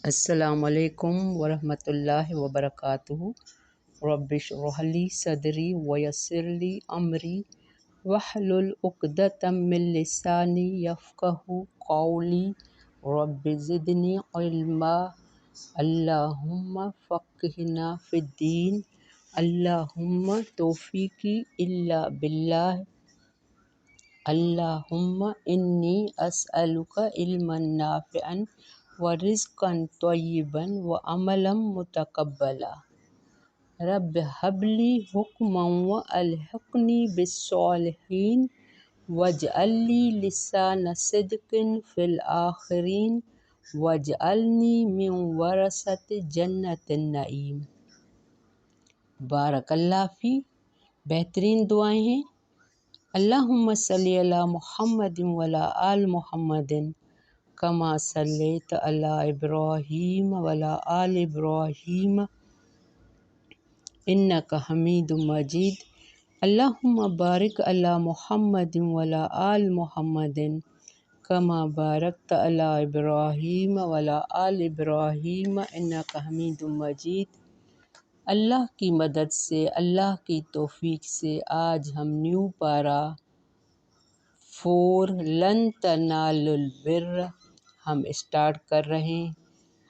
السلام علیکم ورحمۃ اللہ وبرکاتہ۔ رب اشرح لی صدری ویسر لی امری واحلل عقدۃ من لسانی یفقہوا قولی رب زدنی علما۔ اللہم فقہنا فی الدین۔ اللہم توفیقی الا باللہ۔ اللہم انی اسألک علما نافعا ورزقا طیبا وعملا متقبلا۔ رب ھب لی حکما والحقنی بالصالحین واجعل لی لسان صدق فی الآخرین واجعلنی من ورثۃ جنۃ النعیم۔ بارک اللہ فی۔ بہترین دعائیں ہیں: اللہم صلی علی محمد وعلی آل محمد کما صلیت علی ابراہیم وعلی آل ابراہیم انک حمید مجید۔ اللہم بارک علی محمد وعلی آل محمد کما بارکت علی ابراہیم وعلی آل ابراہیم انک حمید مجید۔ اللہ کی مدد سے، اللہ کی توفیق سے آج ہم نیو پارہ 4 لن تنالوا البر ہم اسٹارٹ کر رہے ہیں۔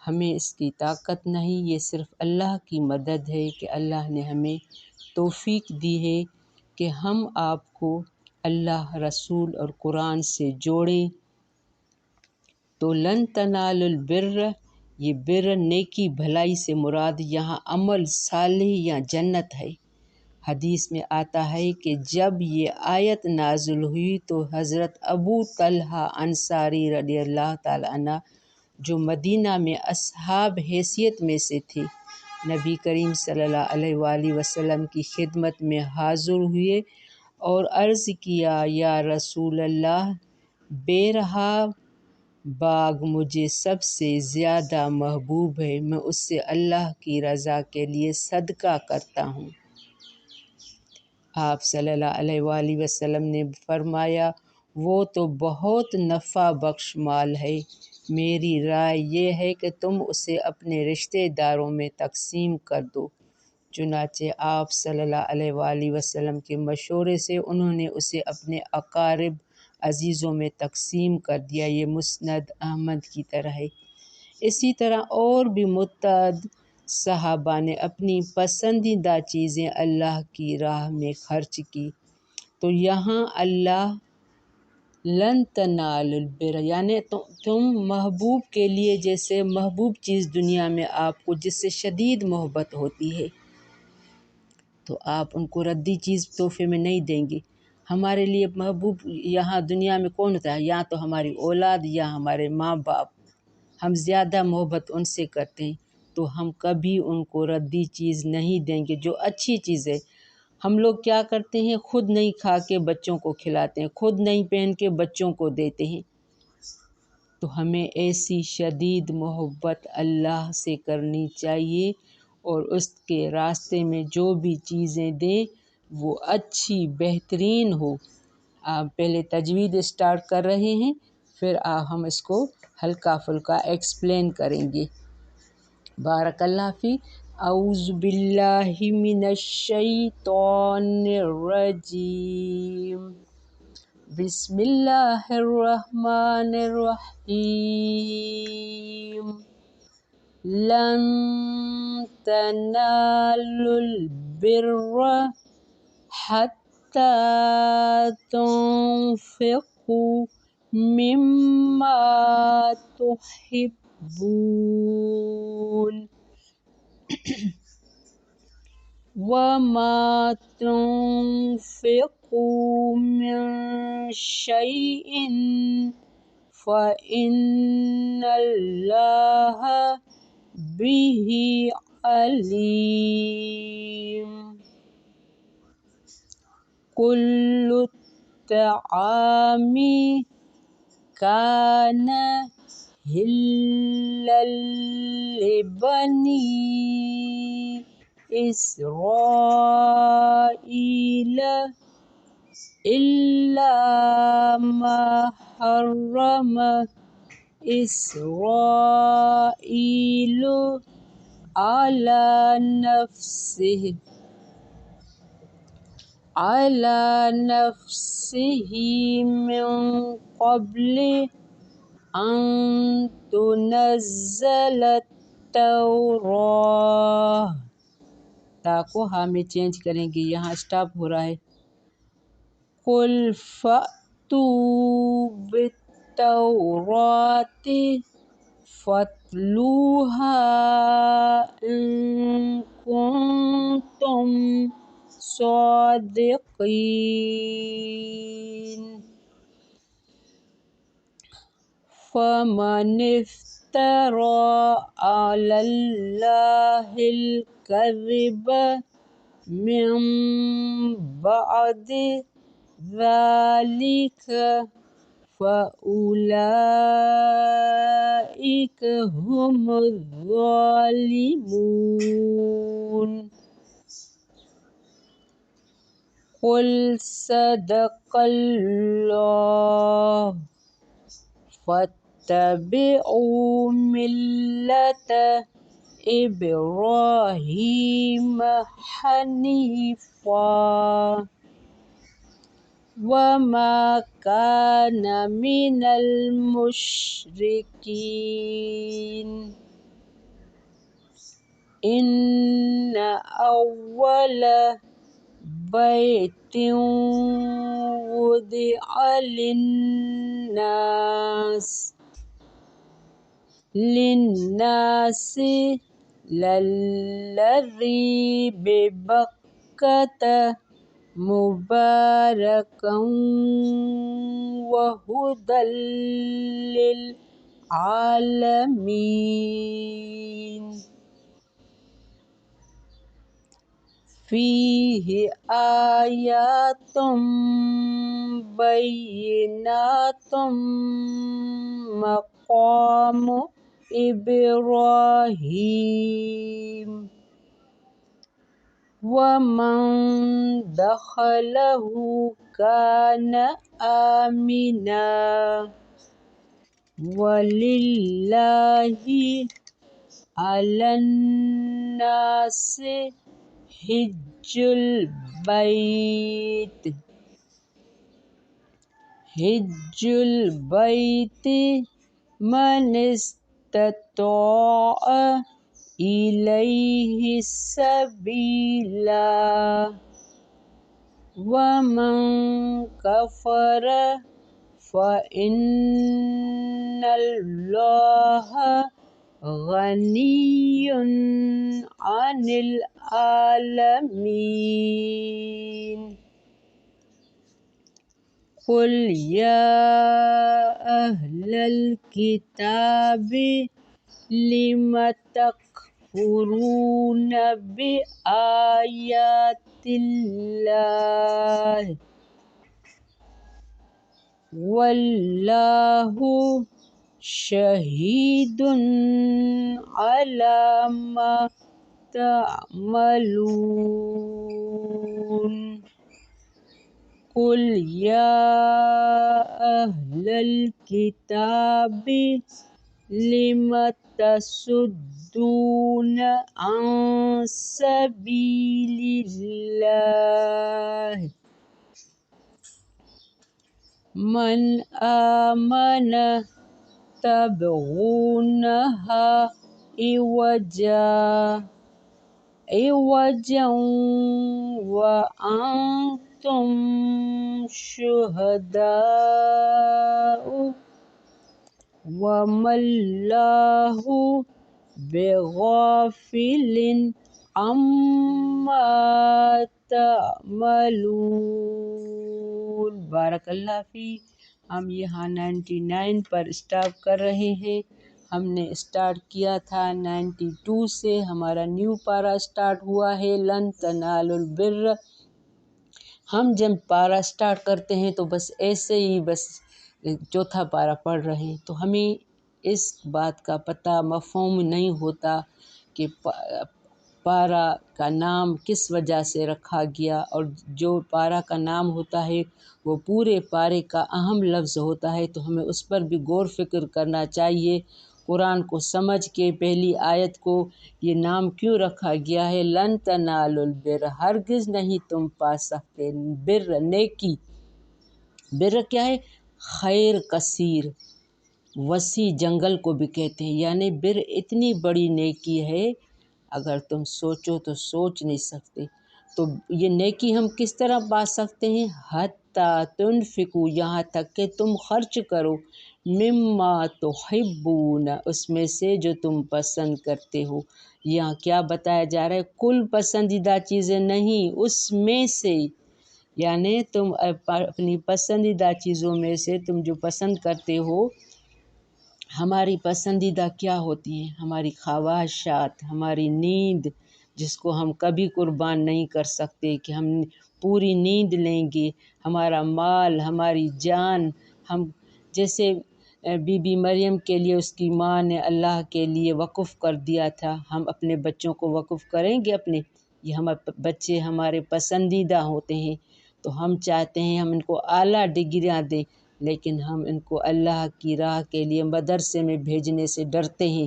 ہمیں اس کی طاقت نہیں، یہ صرف اللہ کی مدد ہے کہ اللہ نے ہمیں توفیق دی ہے کہ ہم آپ کو اللہ، رسول اور قرآن سے جوڑیں۔ تو لن تنالوا البر، یہ بر نیکی بھلائی سے مراد یہاں عمل صالح یا جنت ہے۔ حدیث میں آتا ہے کہ جب یہ آیت نازل ہوئی تو حضرت ابو طلحہ انصاری رضی اللہ تعالیٰ عنہ، جو مدینہ میں اصحاب حیثیت میں سے تھے، نبی کریم صلی اللہ علیہ وآلہ وسلم کی خدمت میں حاضر ہوئے اور عرض کیا: یا رسول اللہ، بیرہا باغ مجھے سب سے زیادہ محبوب ہے، میں اس سے اللہ کی رضا کے لیے صدقہ کرتا ہوں۔ آپ صلی اللہ علیہ وآلہ وسلم نے فرمایا: وہ تو بہت نفع بخش مال ہے، میری رائے یہ ہے کہ تم اسے اپنے رشتہ داروں میں تقسیم کر دو۔ چنانچہ آپ صلی اللہ علیہ وآلہ وسلم کے مشورے سے انہوں نے اسے اپنے اقارب عزیزوں میں تقسیم کر دیا۔ یہ مسند احمد کی طرح ہے۔ اسی طرح اور بھی متعدد صحابہ نے اپنی پسندیدہ چیزیں اللہ کی راہ میں خرچ کی۔ تو یہاں اللہ لن تنالوا البر یعنی تم محبوب کے لیے، جیسے محبوب چیز دنیا میں آپ کو جس سے شدید محبت ہوتی ہے تو آپ ان کو ردی چیز تحفے میں نہیں دیں گے۔ ہمارے لیے محبوب یہاں دنیا میں کون ہوتا ہے؟ یا تو ہماری اولاد یا ہمارے ماں باپ، ہم زیادہ محبت ان سے کرتے ہیں، تو ہم کبھی ان کو ردی چیز نہیں دیں گے جو اچھی چیز ہے۔ ہم لوگ کیا کرتے ہیں؟ خود نہیں کھا کے بچوں کو کھلاتے ہیں، خود نہیں پہن کے بچوں کو دیتے ہیں۔ تو ہمیں ایسی شدید محبت اللہ سے کرنی چاہیے اور اس کے راستے میں جو بھی چیزیں دیں وہ اچھی بہترین ہو۔ آپ پہلے تجوید اسٹارٹ کر رہے ہیں، پھر ہم اس کو ہلکا پھلکا ایکسپلین کریں گے۔ بارک اللہ فی۔ اعوذ باللہ من الشیطان الرجیم۔ بسم اللہ الرحمن الرحیم۔ لن تنالوا البر حتی تنفقوا مما تحبون وما تنفقوا من شيء فإن الله به عليم۔ كل الطعام كان حلا لبني إسرائيل إلا ما حرم إسرائيل على نفسه من قبل أن تنزل التوراة. تا کو ہاں میں چینج کریں گے، یہاں اسٹاپ ہو رہا ہے. قل فأتوا بالتوراة فاتلوها إن كنتم صادقين. فمن افترى على الله الكذب من بعد ذلك فأولئك هم الظالمون. قل صدق الله فاتبعوا ملة إبراهيم حنيفا وما كان من المشركين. إن أول بيت وضع للناس للذي ببكة مباركا وهدى للعالمين. فيه آيات بينات مقام إبراهيم ومن دخله كان آمنا. ولله على الناس حج البيت من استطاع إليه سبيلا ومن كفر فإن الله غني عن العالمين. قل يا أهل الكتاب لم تكفرون بآيات الله والله شهيد على ما تعملون. قل يا أهل الكتاب لم تصدون عن سبيل الله من آمن تبغونها عوجا وأنتم شهداء وما الله بغافل عما تعملون. بارک اللہ فی. ہم یہاں 99 پر اسٹاپ کر رہے ہیں. ہم نے اسٹارٹ کیا تھا 92 سے. ہمارا نیو پارا اسٹارٹ ہوا ہے لن تنالوا البر. ہم جب پارا اسٹارٹ کرتے ہیں تو بس ایسے ہی بس چوتھا پارا پڑھ رہے ہیں، تو ہمیں اس بات کا پتہ مفہوم نہیں ہوتا کہ پارہ کا نام کس وجہ سے رکھا گیا، اور جو پارہ کا نام ہوتا ہے وہ پورے پارے کا اہم لفظ ہوتا ہے، تو ہمیں اس پر بھی غور فکر کرنا چاہیے۔ قرآن کو سمجھ کے پہلی آیت کو یہ نام کیوں رکھا گیا ہے، لن تنالوا البر، ہرگز نہیں تم پا سکتے بر، نیکی۔ بر کیا ہے؟ خیر کثیر، وسیع جنگل کو بھی کہتے ہیں، یعنی بر اتنی بڑی نیکی ہے اگر تم سوچو تو سوچ نہیں سکتے۔ تو یہ نیکی ہم کس طرح پا سکتے ہیں؟ حتیٰ تنفقوا، یہاں تک کہ تم خرچ کرو، مما تحبون، اس میں سے جو تم پسند کرتے ہو۔ یہاں کیا بتایا جا رہا ہے؟ کل پسندیدہ چیزیں نہیں، اس میں سے، یعنی تم اپنی پسندیدہ چیزوں میں سے تم جو پسند کرتے ہو۔ ہماری پسندیدہ کیا ہوتی ہیں؟ ہماری خواہشات، ہماری نیند، جس کو ہم کبھی قربان نہیں کر سکتے کہ ہم پوری نیند لیں گے، ہمارا مال، ہماری جان۔ ہم جیسے بی بی مریم کے لیے اس کی ماں نے اللہ کے لیے وقف کر دیا تھا، ہم اپنے بچوں کو وقف کریں گے اپنے؟ یہ بچے ہمارے پسندیدہ ہوتے ہیں، تو ہم چاہتے ہیں ہم ان کو اعلیٰ ڈگریاں دیں، لیکن ہم ان کو اللہ کی راہ کے لیے مدرسے میں بھیجنے سے ڈرتے ہیں۔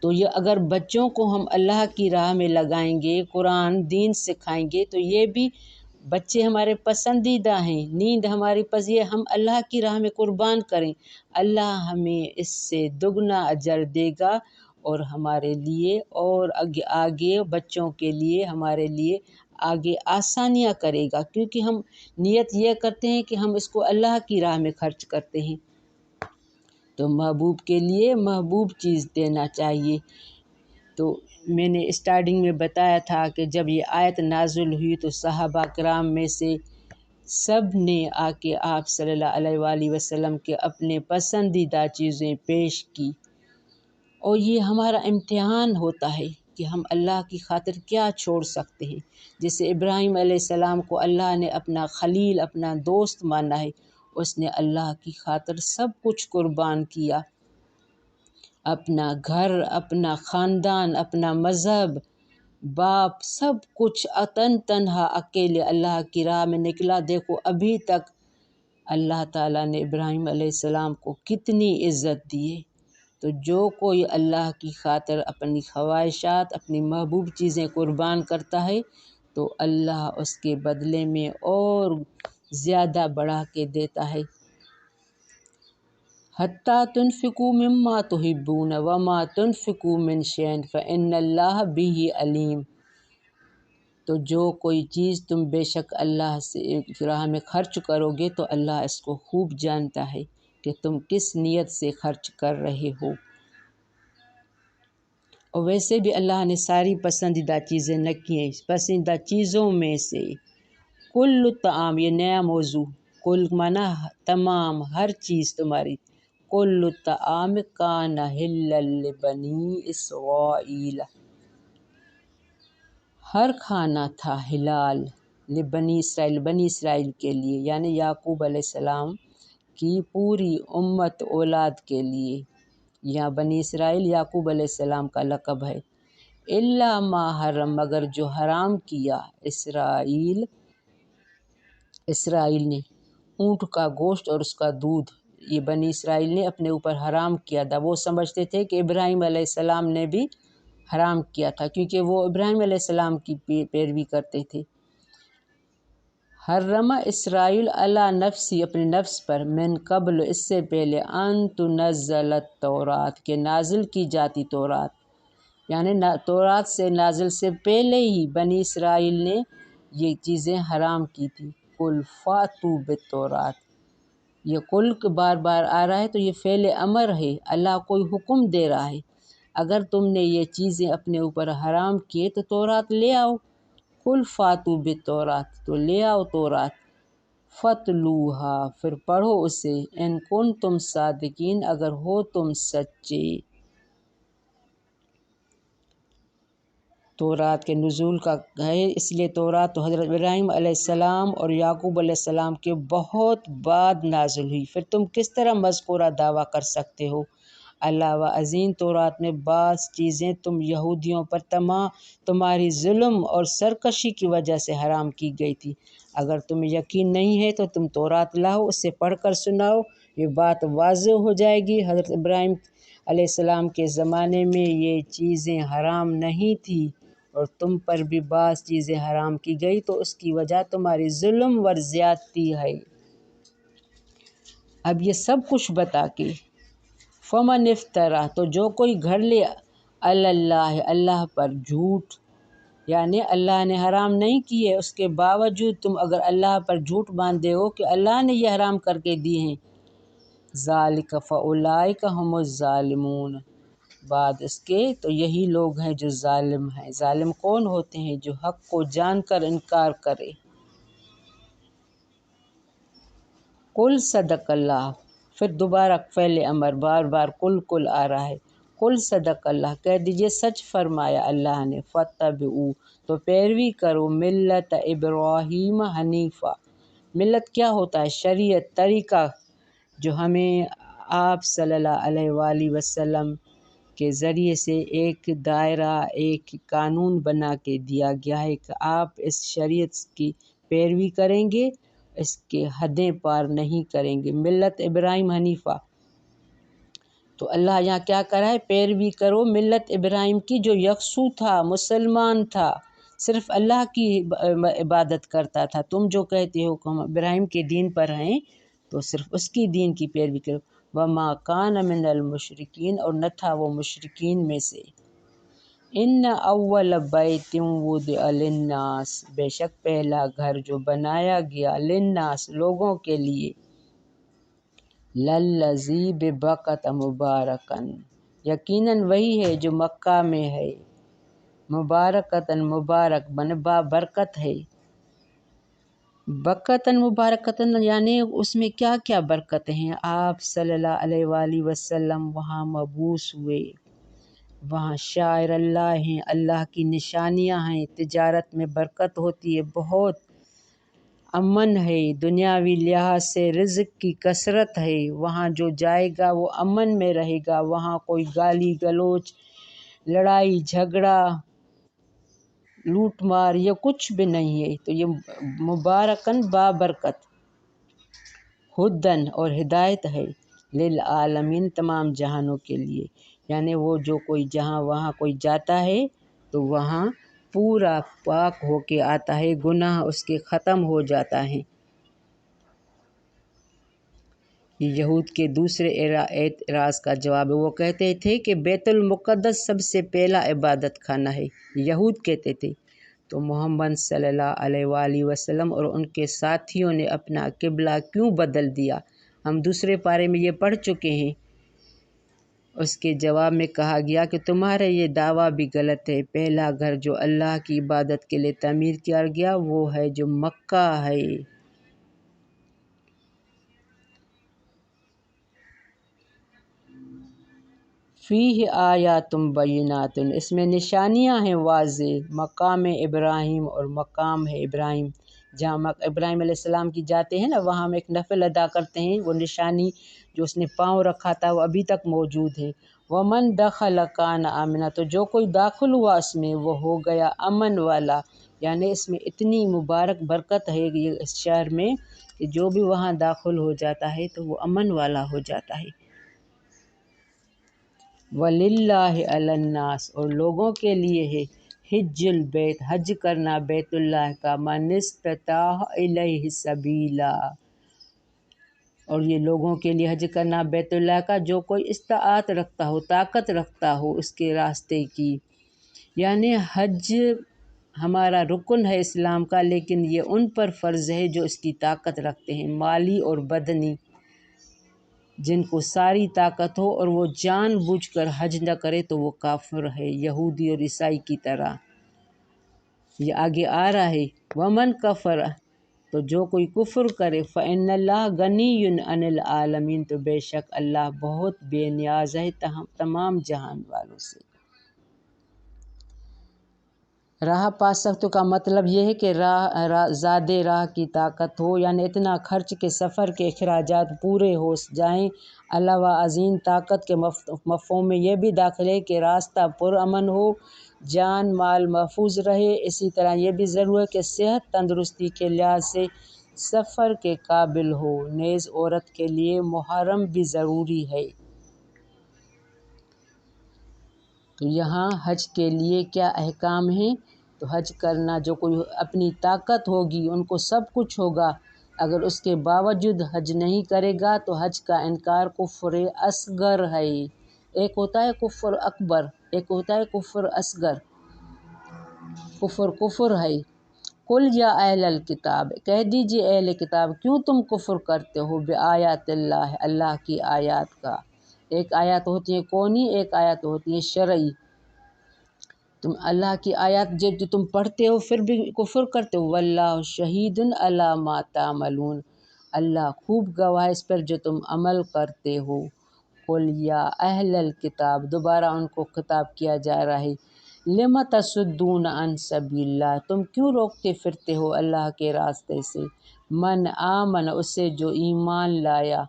تو یہ اگر بچوں کو ہم اللہ کی راہ میں لگائیں گے، قرآن دین سکھائیں گے، تو یہ بھی بچے ہمارے پسندیدہ ہیں، نیند ہماری یہ ہم اللہ کی راہ میں قربان کریں، اللہ ہمیں اس سے دگنا اجر دے گا، اور ہمارے لیے اور آگے بچوں کے لیے ہمارے لیے آگے آسانیاں کرے گا، کیونکہ ہم نیت یہ کرتے ہیں کہ ہم اس کو اللہ کی راہ میں خرچ کرتے ہیں۔ تو محبوب کے لیے محبوب چیز دینا چاہیے۔ تو میں نے اسٹارٹنگ میں بتایا تھا کہ جب یہ آیت نازل ہوئی تو صحابہ کرام میں سے سب نے آ کے آپ صلی اللہ علیہ وآلہ وسلم کے اپنے پسندیدہ چیزیں پیش کی، اور یہ ہمارا امتحان ہوتا ہے کہ ہم اللہ کی خاطر کیا چھوڑ سکتے ہیں۔ جیسے ابراہیم علیہ السلام کو اللہ نے اپنا خلیل، اپنا دوست مانا ہے، اس نے اللہ کی خاطر سب کچھ قربان کیا، اپنا گھر، اپنا خاندان، اپنا مذہب، باپ، سب کچھ تنہا اکیلے اللہ کی راہ میں نکلا۔ دیکھو ابھی تک اللہ تعالیٰ نے ابراہیم علیہ السلام کو کتنی عزت دی ہے۔ تو جو کوئی اللہ کی خاطر اپنی خواہشات، اپنی محبوب چیزیں قربان کرتا ہے، تو اللہ اس کے بدلے میں اور زیادہ بڑھا کے دیتا ہے۔ حتیٰ تنفقوا مما تحبون وما تنفقوا من شیء فإن اللہ بہ علیم۔ تو جو کوئی چیز تم بے شک اللہ سے راہ میں خرچ کرو گے تو اللہ اس کو خوب جانتا ہے کہ تم کس نیت سے خرچ کر رہے ہو۔ اور ویسے بھی اللہ نے ساری پسندیدہ چیزیں رکھی ہیں، پسندیدہ چیزوں میں سے کل طعام، یہ نیا موضوع، کل مانا تمام، ہر چیز تمہاری، کل طعام کان حلا لبنی اسرائیل، ہر کھانا تھا حلال لبنی اسرائیل، بنی اسرائیل کے لیے، یعنی یعقوب علیہ السلام کی پوری امت اولاد کے لیے۔ یہاں بنی اسرائیل یعقوب علیہ السلام کا لقب ہے۔ الا ما حرم، مگر جو حرام کیا اسرائیل نے، اونٹ کا گوشت اور اس کا دودھ، یہ بنی اسرائیل نے اپنے اوپر حرام کیا تھا۔ وہ سمجھتے تھے کہ ابراہیم علیہ السلام نے بھی حرام کیا تھا، کیونکہ وہ ابراہیم علیہ السلام کی پیروی کرتے تھے۔ حرم اسرائیل علی نفسی، اپنے نفس پر، من قبل، اس سے پہلے، ان تنزل التورات، کہ نازل کی جاتی تورات، یعنی تورات سے نازل سے پہلے ہی بنی اسرائیل نے یہ چیزیں حرام کی تھی۔ قل فاتوا بالتورات، یہ قل بار بار آ رہا ہے تو یہ فعل امر ہے، اللہ کوئی حکم دے رہا ہے، اگر تم نے یہ چیزیں اپنے اوپر حرام کیے تو تورات لے آؤ، قل فاتوا بالتورات، تو لے آؤ تورات، فتلوہا، پھر پڑھو اسے، ان کنتم صادقین، اگر ہو تم سچے۔ تورات کے نزول کا ہے، اس لیے تورات تو حضرت ابراہیم علیہ السلام اور یعقوب علیہ السلام کے بہت بعد نازل ہوئی، پھر تم کس طرح مذکورہ دعویٰ کر سکتے ہو؟ علاوہ ازیں تورات میں بعض چیزیں تم یہودیوں پر تمہاری ظلم اور سرکشی کی وجہ سے حرام کی گئی تھی۔ اگر تمہیں یقین نہیں ہے تو تم تورات لاؤ، اسے پڑھ کر سناؤ، یہ بات واضح ہو جائے گی۔ حضرت ابراہیم علیہ السلام کے زمانے میں یہ چیزیں حرام نہیں تھیں اور تم پر بھی بعض چیزیں حرام کی گئی تو اس کی وجہ تمہاری ظلم و زیادتی ہے۔ اب یہ سب کچھ بتا کے فمن افطرا، تو جو کوئی گھڑ لے اللہ پر جھوٹ، یعنی اللہ نے حرام نہیں کیے، اس کے باوجود تم اگر اللہ پر جھوٹ باندھے ہو کہ اللہ نے یہ حرام کر کے دیے ہیں، ذالک فاولئک هم الظالمون، بعد اس کے تو یہی لوگ ہیں جو ظالم ہیں۔ ظالم کون ہوتے ہیں؟ جو حق کو جان کر انکار کرے۔ قل صدق اللہ، پھر دوبارہ فعل امر بار بار کل آ رہا ہے۔ قل صدق اللہ، کہہ دیجئے سچ فرمایا اللہ نے۔ فتبعوا، تو پیروی کرو، ملت ابراہیم حنیفہ۔ ملت کیا ہوتا ہے؟ شریعت، طریقہ، جو ہمیں آپ صلی اللہ علیہ وآلہ وسلم کے ذریعے سے ایک دائرہ، ایک قانون بنا کے دیا گیا ہے کہ آپ اس شریعت کی پیروی کریں گے، اس کے حدیں پار نہیں کریں گے۔ ملت ابراہیم حنیفہ، تو اللہ یہاں کیا کرا ہے؟ پیروی کرو ملت ابراہیم کی، جو یکسو تھا، مسلمان تھا، صرف اللہ کی عبادت کرتا تھا۔ تم جو کہتے ہو کہ ہم ابراہیم کے دین پر ہیں تو صرف اس کی دین کی پیروی کرو۔ وما کان من المشرکین، اور نہ تھا وہ مشرکین میں سے۔ ان اول بیت وضع للناس، بے شک پہلا گھر جو بنایا گیا للناس، لوگوں کے لیے، للذی ببکۃ مبارکن، یقیناً وہی ہے جو مکہ میں ہے، مبارکتاً، مبارک بن بابرکت ہے، بکتاً مبارکتاً، یعنی اس میں کیا کیا برکتیں ہیں؟ آپ صلی اللہ علیہ وآلہ وسلم وہاں مبعوث ہوئے، وہاں شاعر اللہ ہیں، اللہ کی نشانیاں ہیں، تجارت میں برکت ہوتی ہے، بہت امن ہے، دنیاوی لحاظ سے رزق کی کثرت ہے، وہاں جو جائے گا وہ امن میں رہے گا، وہاں کوئی گالی گلوچ، لڑائی جھگڑا، لوٹ مار، یہ کچھ بھی نہیں ہے۔ تو یہ مبارکن بابرکت، ہدن، اور ہدایت ہے، للعالمین، تمام جہانوں کے لیے، یعنی وہ جو کوئی جہاں وہاں کوئی جاتا ہے تو وہاں پورا پاک ہو کے آتا ہے، گناہ اس کے ختم ہو جاتا ہے۔ یہ یہود کے دوسرے اعتراض کا جواب ہے۔ وہ کہتے تھے کہ بیت المقدس سب سے پہلا عبادت خانہ ہے، یہود کہتے تھے، تو محمد صلی اللہ علیہ وآلہ وسلم اور ان کے ساتھیوں نے اپنا قبلہ کیوں بدل دیا؟ ہم دوسرے پارے میں یہ پڑھ چکے ہیں۔ اس کے جواب میں کہا گیا کہ تمہارا یہ دعویٰ بھی غلط ہے، پہلا گھر جو اللہ کی عبادت کے لیے تعمیر کیا گیا وہ ہے جو مکہ ہے۔ فیہ آیات بینات، اس میں نشانیاں ہیں واضح، مقام ابراہیم، اور مقام ہے ابراہیم، جہاں ابراہیم علیہ السلام کی جاتے ہیں نا، وہاں ہم ایک نفل ادا کرتے ہیں، وہ نشانی جو اس نے پاؤں رکھا تھا وہ ابھی تک موجود ہے۔ ومن دخل کان آمنا، تو جو کوئی داخل ہوا اس میں وہ ہو گیا امن والا، یعنی اس میں اتنی مبارک برکت ہے اس شہر میں کہ جو بھی وہاں داخل ہو جاتا ہے تو وہ امن والا ہو جاتا ہے۔ وَلِلَّهِ عَلَى النَّاسِ، اور لوگوں کے لیے ہے، حج البیت، حج کرنا بیت اللہ کا، من استطاع الیہ سبیلا، اور یہ لوگوں کے لیے حج کرنا بیت اللہ کا جو کوئی استطاعت رکھتا ہو، طاقت رکھتا ہو اس کے راستے کی، یعنی حج ہمارا رکن ہے اسلام کا، لیکن یہ ان پر فرض ہے جو اس کی طاقت رکھتے ہیں، مالی اور بدنی، جن کو ساری طاقت ہو اور وہ جان بوجھ کر حج نہ کرے تو وہ کافر ہے، یہودی اور عیسائی کی طرح۔ یہ آگے آ رہا ہے، ومن کفر، تو جو کوئی کفر کرے، فإن اللہ غنی عن العالمین، تو بے شک اللہ بہت بے نیاز ہے تمام جہان والوں سے۔ راہ پا سکتوں کا مطلب یہ ہے کہ زیادہ راہ کی طاقت ہو، یعنی اتنا خرچ کہ سفر کے اخراجات پورے ہو جائیں۔ علاوہ ازیں طاقت کے مفہوم میں یہ بھی داخل ہے کہ راستہ پرامن ہو، جان مال محفوظ رہے۔ اسی طرح یہ بھی ضروری ہے کہ صحت تندرستی کے لحاظ سے سفر کے قابل ہو۔ نیز عورت کے لیے محرم بھی ضروری ہے۔ تو یہاں حج کے لیے کیا احکام ہیں؟ تو حج کرنا، جو کوئی اپنی طاقت ہوگی ان کو سب کچھ ہوگا، اگر اس کے باوجود حج نہیں کرے گا تو حج کا انکار کفر اصغر ہے۔ ایک ہوتا ہے کفر اکبر، ایک ہوتا ہے کفر اصغر۔ کفر ہے۔ قل یا اہل الکتاب، کہہ دیجئے اہل کتاب، کیوں تم کفر کرتے ہو بآیات اللہ، اللہ کی آیات کا۔ ایک آیات ہوتی ہیں کونی، ایک آیات ہوتی ہیں شرعی۔ تم اللہ کی آیات جو تم پڑھتے ہو پھر بھی کفر کرتے ہو۔ واللہ شہید علی ما تعملون، اللہ خوب گواہ اس پر جو تم عمل کرتے ہو۔ قل یا اہل الکتاب، دوبارہ ان کو خطاب کیا جا رہا ہے۔ لم تصدون عن سبیل اللہ، تم کیوں روکتے پھرتے ہو اللہ کے راستے سے۔ من آمن، اس سے جو ایمان لایا۔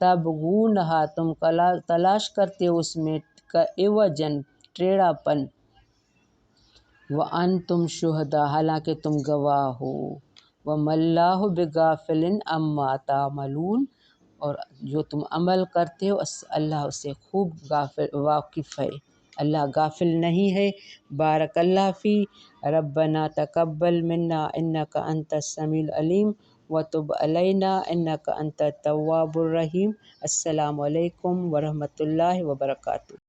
تبغونہا، تم تلاش کرتے ہو اس میں عوجن، ٹیڑھا پن۔ وَأَنْتُمْ شُهَدَاء، حالانکہ تم گواہ ہو۔ وَمَا اللَّهُ بِغَافِلٍ عَمَّا تَعْمَلُونَ، اور جو تم عمل کرتے ہو اللہ اس سے خوب واقف ہے، اللہ غافل نہیں ہے۔ بارک اللہ فی ربنا تقبل منا انک انت السمیع العلیم وتب علینا انک انت التواب الرحیم۔ السلام علیکم ورحمۃ اللہ وبرکاتہ۔